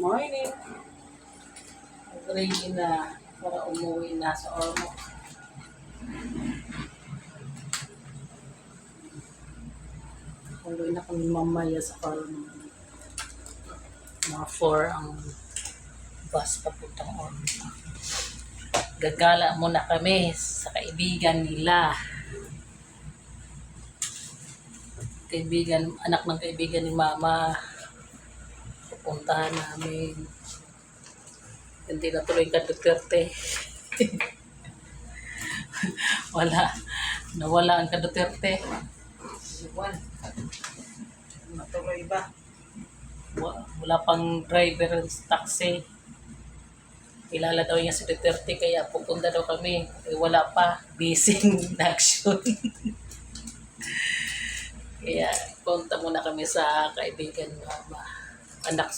Morning. Ready na para umuwi na sa Ormoc. Umuwi na kami mamaya sa Ormoc. Mga 4 ang bus papuntang Ormoc. Gagala muna kami sa kaibigan nila. Anak ng kaibigan ni Mama. Pupuntahan namin. Hindi na tuloy ka Duterte. Nawala ang ka-Duterte. Natuloy ba? Wala pang driver ng taxi. Kilala daw niya si Duterte kaya pupunta daw kami. Wala pa. Busy in action. Kaya punta muna kami sa kaibigan Mama. Anak